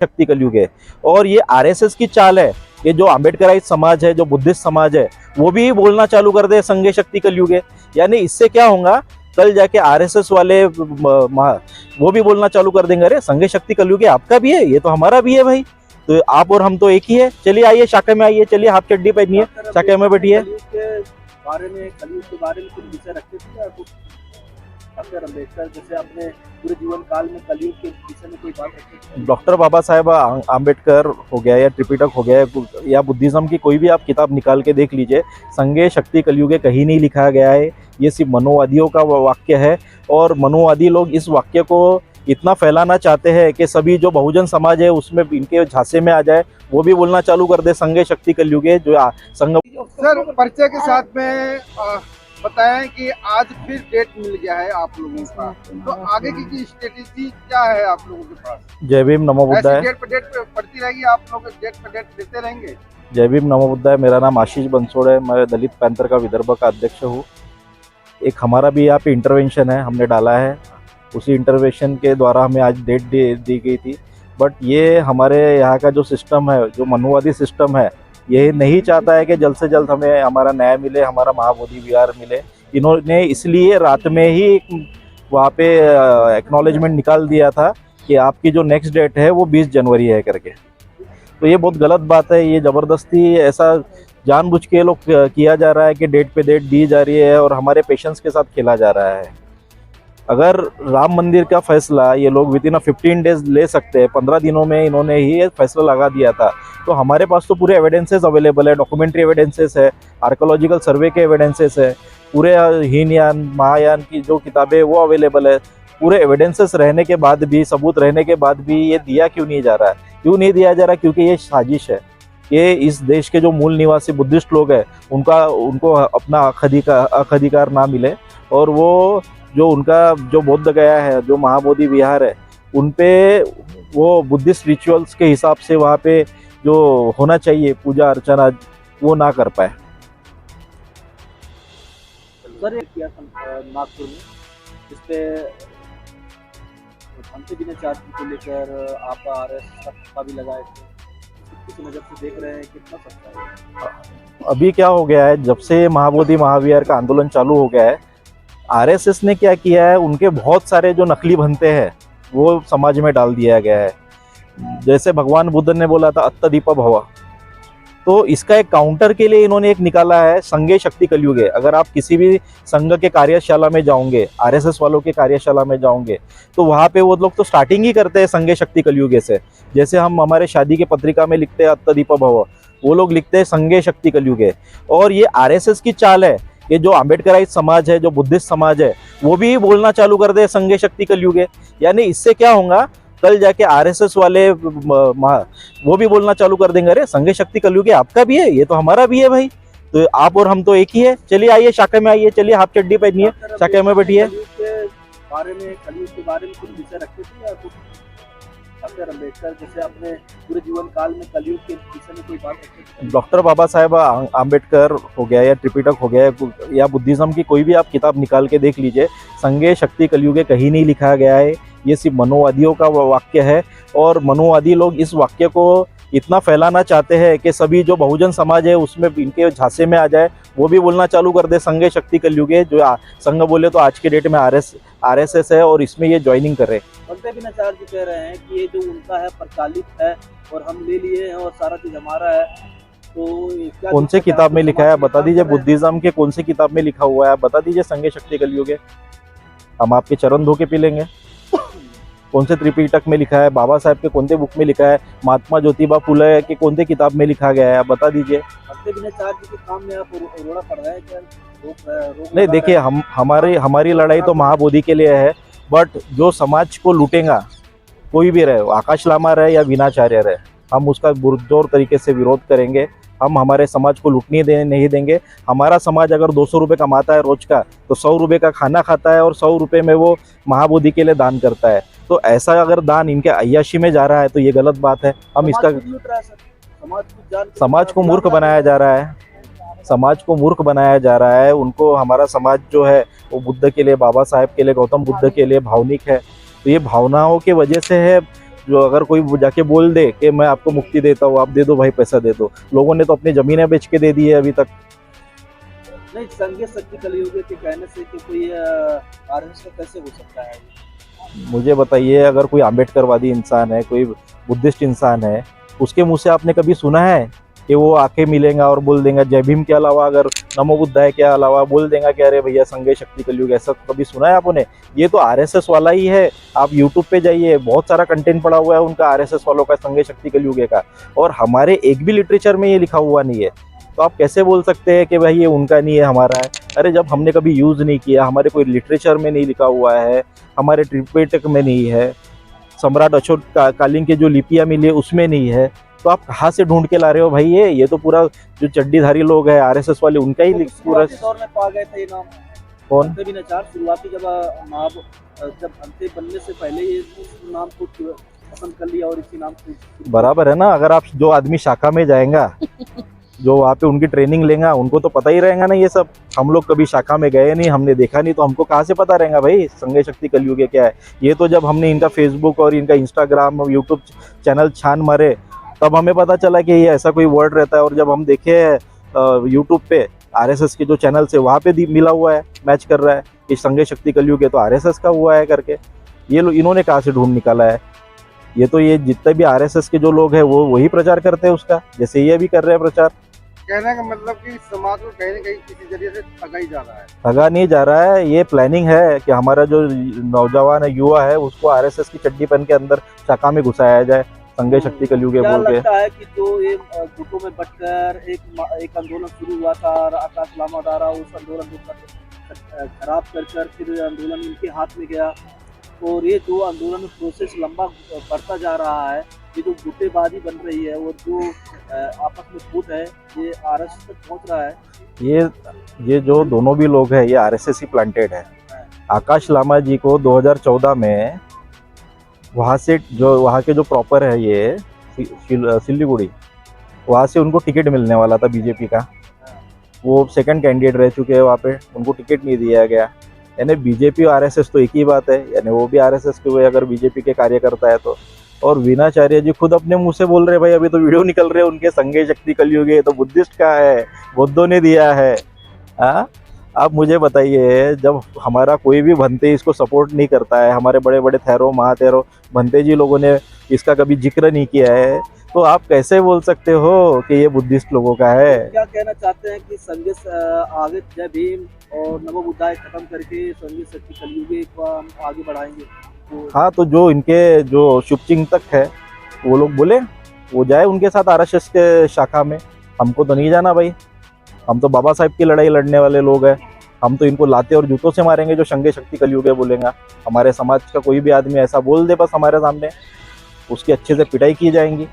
शक्ति कलयुग है। और ये आरएसएस की चाल है, ये जो अम्बेडकराइट समाज है, जो बुद्धिस्ट समाज है, वो भी बोलना चालू कर दे संघे शक्ति कलयुग है। यानी इससे क्या होगा, कल जाके आरएसएस वाले वो भी बोलना चालू कर देंगे, अरे संघे शक्ति कलयुग है, आपका भी है, ये तो हमारा भी है भाई, तो आप और हम तो एक ही है, चलिए आइए शाखा में आइए, चलिए हाफ चड्डी पहनिए, शाखा में बैठिए। कलयुग के बारे में कुछ विषय रखते थे या कुछ डॉक्टर अम्बेडकर जैसे अपने पूरे जीवन काल में कलयुग के विषय में कोई बात रखते थे? डॉक्टर बाबा साहेब आम्बेडकर हो गया या त्रिपिटक हो गया या बुद्धिज्म की कोई भी आप किताब निकाल के देख लीजिए, संघे शक्ति कलयुग कहीं नहीं लिखा गया है। ये सिर्फ मनोवादियों का वाक्य है, और मनोवादी लोग इस वाक्य को इतना फैलाना चाहते हैं कि सभी जो बहुजन समाज है उसमें इनके झांसे में आ जाए, वो भी बोलना चालू कर दे संघे शक्ति कलयुग है जो संघ। सर परिचय के साथ में बताएं कि आज फिर डेट मिल गया है आप लोगों का, तो आगे की स्ट्रेटेजी क्या है आप लोगों के पास? जय भीम नमो बुद्धाय। डेट पे पड़ती रहेगी, आप लोग डेट पे डेट देते रहेंगे? जय भीम नमो बुद्धाय। मेरा नाम आशीष बंसोड़ है, मैं दलित पैंथर का विदर्भ का अध्यक्ष हूँ। एक हमारा भी यहाँ पे इंटरवेंशन है, हमने डाला है, उसी इंटरवेंशन के द्वारा हमें आज डेट दी गई थी। बट ये हमारे यहाँ का जो सिस्टम है, जो मनोवादी सिस्टम है, ये नहीं चाहता है कि जल्द से जल्द हमें हमारा न्याय मिले, हमारा महाबोधि विहार मिले। इन्होंने इसलिए रात में ही वहाँ पे एक्नॉलेजमेंट निकाल दिया था कि आपकी जो नेक्स्ट डेट है वो 20 जनवरी है करके। तो ये बहुत गलत बात है, ये ज़बरदस्ती ऐसा जानबूझ के लोग किया जा रहा है कि डेट पे डेट दी जा रही है और हमारे पेशेंस के साथ खेला जा रहा है। अगर राम मंदिर का फैसला ये लोग विद इन 15 डेज ले सकते हैं, 15 दिनों में इन्होंने ही फैसला लगा दिया था, तो हमारे पास तो पूरे एविडेंसेस अवेलेबल है, डॉक्यूमेंट्री एविडेंसेस है, आर्कोलॉजिकल सर्वे के एविडेंसेस है, पूरे हीनयान महायान की जो किताबें वो अवेलेबल है। पूरे एविडेंसेस रहने के बाद भी, सबूत रहने के बाद भी ये दिया क्यों नहीं जा रहा है? क्यों नहीं दिया जा रहा? क्योंकि ये साजिश है। ये इस देश के जो मूल निवासी बुद्धिस्ट लोग हैं उनको अपना अखधिकार ना मिले, और वो जो उनका जो बोध गया है, जो महाबोधि विहार है, उन पे वो बुद्धिस्ट रिचुअल्स के हिसाब से वहाँ पे जो होना चाहिए पूजा अर्चना, वो ना कर पाए। सर ये किया नागपुर में, इस पे हमसे बिना चार्ज को लेकर आपका आरएसएस का भी लगाए थे, किस नजर से देख रहे हैं, कितना सच्चा है? अभी क्या हो गया है, जब से महाबोधि महाविहार का आंदोलन चालू हो गया है, आरएसएस ने क्या किया है, उनके बहुत सारे जो नकली भंते हैं वो समाज में डाल दिया गया है। जैसे भगवान बुद्ध ने बोला था अत्तदीप भव, तो इसका एक काउंटर के लिए इन्होंने एक निकाला है संघे शक्ति कलयुग है। अगर आप किसी भी संघ के कार्यशाला में जाओगे, आरएसएस वालों के कार्यशाला में जाओगे, तो वहाँ पे वो लोग तो स्टार्टिंग ही करते हैं संघे शक्ति कलयुग से। जैसे हम हमारे शादी के पत्रिका में लिखते हैं अत्तदीप भव, वो लोग लिखते हैं संघे शक्ति कलयुग है। और ये आरएसएस की चाल है, ये जो अम्बेडकराइट समाज है, जो बुद्धिस्ट समाज है, वो भी बोलना चालू कर दे संघे शक्ति कलयुग है। यानी इससे क्या होगा, कल जाके आरएसएस वाले वो भी बोलना चालू कर देंगे, अरे संघे शक्ति कलयुग है, आपका भी है, ये तो हमारा भी है भाई, तो आप और हम तो एक ही है, चलिए आइए शाखा में आइए, चलिए हाफ चड्डी पहनिए, शाखा में बैठिए। कलयुग के बारे में कुछ विषय रखते थे या कुछ डॉक्टर अम्बेडकर जैसे अपने पूरे जीवन काल में कलयुग के विषय में कोई बात रखते थे? डॉक्टर बाबा साहेब आम्बेडकर हो गया या त्रिपिटक हो गया या बुद्धिज्म की कोई भी आप किताब निकाल के देख लीजिए, संघे शक्ति कलयुग कहीं नहीं लिखा गया है। ये सिर्फ मनोवादियों का वाक्य है, और मनोवादी लोग इस वाक्य को इतना फैलाना चाहते हैं कि सभी जो बहुजन समाज है उसमें इनके झांसे में आ जाए, वो भी बोलना चालू कर दे संघे शक्ति कलयुग है जो संघ बोले तो आज के डेट में आरएसएस है, और इसमें ये ज्वाइनिंग कर रहे हैं। बलदेव बिनाचार्य जी कह रहे हैं कि ये जो उनका है प्रचालित है और हम ले लिए हैं और सारा चीज हमारा है, तो कौन से किताब में लिखा है बता दीजिए? बुद्धिज्म के कौन सी किताब में लिखा हुआ है बता दीजिए संघे शक्ति कलयुग है? हम आपके चरण धो के पी लेंगे। कौन से त्रिपिटक में लिखा है? बाबा साहेब के कौन से बुक में लिखा है? महात्मा ज्योतिबा फुले के कौन से किताब में लिखा गया है, आप बता दीजिए। बलदेव बिनाचार्य जी के काम में आप रोड़ा पड़ रहा है क्या? नहीं, देखिए, हमारी लड़ाई तो महाबोधि के लिए है, बट जो समाज को लूटेगा, कोई भी रहे, आकाश लामा रहे या विनाचार्य रहे, हम उसका पुरजोर तरीके से विरोध करेंगे। हम हमारे समाज को लूटने नहीं देंगे। हमारा समाज अगर 200 रुपये कमाता है रोज का, तो 100 रुपये का खाना खाता है और 100 रुपये में वो महाबोधि के लिए दान करता है। तो ऐसा अगर दान इनके अय्याशी में जा रहा है तो ये गलत बात है। हम इसका समाज को मूर्ख बनाया जा रहा है, समाज को मूर्ख बनाया जा रहा है। उनको हमारा समाज जो है वो बुद्ध के लिए, बाबा साहेब के लिए, गौतम बुद्ध के लिए भावनिक है। तो ये भावनाओं की वजह से है जो अगर कोई जाके बोल दे कि मैं आपको मुक्ति देता हूँ, आप दे दो भाई, पैसा दे दो, लोगों ने तो अपनी जमीनें बेच के दे दी है अभी तक। नहीं, संघ शक्ति कलयुग के कहने से कि कोई आरएसएस का कैसे हो सकता है? मुझे बताइए, अगर कोई आम्बेडकरवादी इंसान है, कोई बुद्धिस्ट इंसान है, उसके मुंह से आपने कभी सुना है कि वो आके मिलेगा और बोल देगा जय भीम के अलावा, अगर नमो बुद्धाय के अलावा बोल देगा कि अरे भैया संघ शक्ति कलयुग, ऐसा कभी सुना है आपने? ये तो आरएसएस वाला ही है। आप यूट्यूब पे जाइए, बहुत सारा कंटेंट पड़ा हुआ है उनका, आरएसएस वालों का, संघ शक्ति कलयुग का, और हमारे एक भी लिटरेचर में ये लिखा हुआ नहीं है। तो आप कैसे बोल सकते हैं कि भाई ये उनका नहीं है, हमारा है? अरे जब हमने कभी यूज़ नहीं किया, हमारे कोई लिटरेचर में नहीं लिखा हुआ है, हमारे त्रिपिटक में नहीं है, सम्राट अशोक कालीन की जो लिपियाँ मिली है उसमें नहीं है, तो आप कहाँ से ढूंढ के ला रहे हो भाई? ये तो पूरा जो चड्डीधारी लोग हैं आरएसएस वाले, उनका ही पूरा। शुरुआती दौर में पा गए थे ये नाम कौन? अंते बिनाचार, शुरुआती जब अंते बनने से पहले ये नाम को पसंद कर लिया और इसी नाम को। बराबर है ना। अगर आप जो आदमी शाखा में जाएगा, जो वहाँ पे उनकी ट्रेनिंग लेगा, उनको तो पता ही रहेगा ना ये सब। हम लोग कभी शाखा में गए नहीं, हमने देखा नहीं, तो हमको कहाँ से पता रहेगा भाई संघ शक्ति कलयुग क्या है? ये तो जब हमने इनका फेसबुक और इनका इंस्टाग्राम और यूट्यूब चैनल छान मारे, तब हमें पता चला कि ये ऐसा कोई वर्ड रहता है। और जब हम देखे यूट्यूब पे आरएसएस के जो चैनल से, वहाँ पे मिला हुआ है, मैच कर रहा है कि संघ शक्ति कलयुग है तो आरएसएस का हुआ है करके, ये लोग इन्होंने कहाँ से ढूंढ निकाला है? ये तो ये जितने भी आरएसएस के जो लोग हैं वो वही प्रचार करते हैं उसका, जैसे ये भी कर रहे हैं प्रचार। कहने का मतलब कि समाज को कहीं ना कहीं किसी जरिए से ठगा ही जा रहा है। ठगा नहीं जा रहा है, ये प्लानिंग है कि हमारा जो नौजवान है, युवा है, उसको आरएसएस की चड्डी पहन के अंदर शाखा में घुसाया जाए, संघ शक्ति कलयुग क्या बोल के। लगता है कि जो ये गुटों में बटकर एक आंदोलन शुरू हुआ था, आकाश लामा द्वारा उस आंदोलन को खराब कर फिर आंदोलन इनके हाथ में गया, और ये जो आंदोलन प्रोसेस लंबा बढ़ता जा रहा है, ये जो गुटेबाजी बन रही है और जो आपस में फूट है, ये आरएसएस तक पहुंच रहा है। ये जो दोनों भी लोग हैं, ये आरएसएस ही प्लांटेड है। आकाश लामा जी को 2014 में वहाँ से, जो वहाँ के जो प्रॉपर है ये सिलीगुड़ी, वहाँ से उनको टिकट मिलने वाला था बीजेपी का। वो सेकंड कैंडिडेट रह चुके हैं वहाँ पे, उनको टिकट नहीं दिया गया। यानी बीजेपी और आरएसएस तो एक ही बात है, यानी वो भी आरएसएस के हुए अगर बीजेपी के कार्यकर्ता है तो। और वीणाचार्य जी खुद अपने मुंह से बोल रहे भाई, अभी तो वीडियो निकल रहे हैं उनके, संघ शक्ति कलयुग है तो बुद्धिस्ट का है, बुद्धों ने दिया है। आप मुझे बताइए, जब हमारा कोई भी भंते इसको सपोर्ट नहीं करता है, हमारे बड़े बड़े थैरो महाथैरो भंते जी लोगों ने इसका कभी जिक्र नहीं किया है, तो आप कैसे बोल सकते हो कि ये बुद्धिस्ट लोगों का है? क्या कहना चाहते हैं कि संघ आगे जय भीम और नमो बुद्धाय खत्म करके संघ शक्ति कलयुग को हम आगे बढ़ाएंगे? हाँ, तो जो इनके जो शुभचिंतक है वो लोग बोले, वो जाए उनके साथ आरएसएस के शाखा में, हमको तो नहीं जाना भाई। हम तो बाबा साहब की लड़ाई लड़ने वाले लोग हैं, हम तो इनको लाते और जूतों से मारेंगे जो संघ शक्ति कलयुग है बोलेगा। हमारे समाज का कोई भी आदमी ऐसा बोल दे बस हमारे सामने, उसकी अच्छे से पिटाई की जाएंगी।